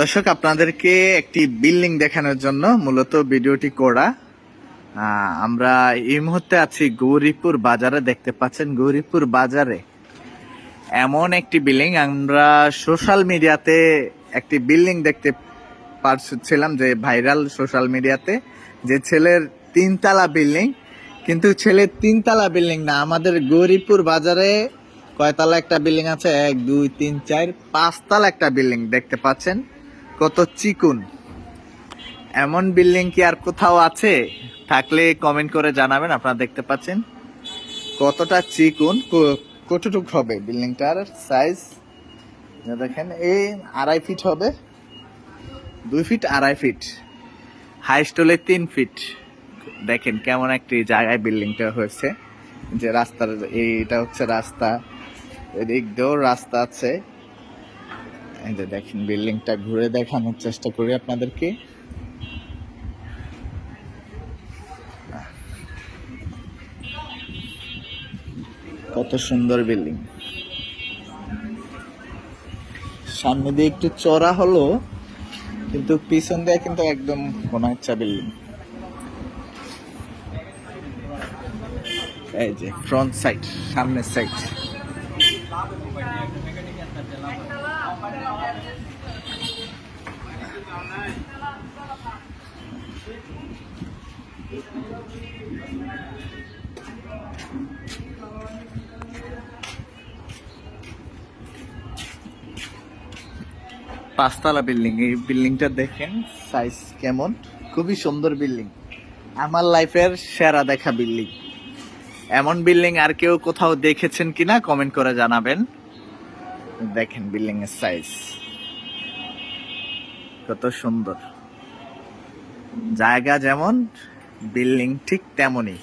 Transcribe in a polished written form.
দর্শক, আপনাদেরকে একটি বিল্ডিং দেখানোর জন্য মূলত ভিডিওটি করা। আমরা এই মুহূর্তে আছি গৌরীপুর বাজারে। দেখতে পাচ্ছেন গৌরীপুর বাজারে এমন একটি বিল্ডিং, আমরা সোশ্যাল মিডিয়াতে একটি বিল্ডিং দেখতে পাচ্ছিলাম, যে ভাইরাল সোশ্যাল মিডিয়াতে, যে ছেলের তিনতলা বিল্ডিং। কিন্তু ছেলের তিনতলা বিল্ডিং না, আমাদের গৌরীপুর বাজারে কয়তলা একটা বিল্ডিং আছে? 1 2 3 4 5 তলা একটা বিল্ডিং দেখতে পাচ্ছেন। কত চিকুন! এমন বিল্ডিং কি আর কোথাও আছে? থাকলে কমেন্ট করে জানাবেন। আপনারা দেখতে পাচ্ছেন কতটা চিকুন। কতটুক হবে বিল্ডিংটার সাইজ? দেখেন, এই 2.5 ফিট হবে, 2 ফিট 2.5 ফিট, হাইস্ট হলে 3 ফিট। দেখেন কেমন একটি জায়গায় বিল্ডিংটা হয়েছে। যে রাস্তার, এইটা হচ্ছে রাস্তা, এদিক দিয়েও রাস্তা আছে। এই যে দেখেন, বিল্ডিংটা ঘুরে দেখানোর চেষ্টা করি আপনাদেরকে। কত সুন্দর বিল্ডিং! সামনে দিয়ে একটু চড়া হলো, কিন্তু পিছন দিয়ে কিন্তু একদম কোন ইচ্ছা বিল্ডিং। এই যে ফ্রন্ট সাইড, সামনের সাইড। পাঁচতলা বিল্ডিং। এই বিল্ডিংটা দেখেন সাইজ কেমন, খুবই সুন্দর বিল্ডিং। আমার লাইফের সেরা দেখা বিল্ডিং। এমন বিল্ডিং আর কেউ কোথাও দেখেছেন কিনা কমেন্ট করে জানাবেন। দেখেন বিল্ডিং এর সাইজ কত সুন্দর। জায়গা যেমন, বিল্ডিং ঠিক তেমনই।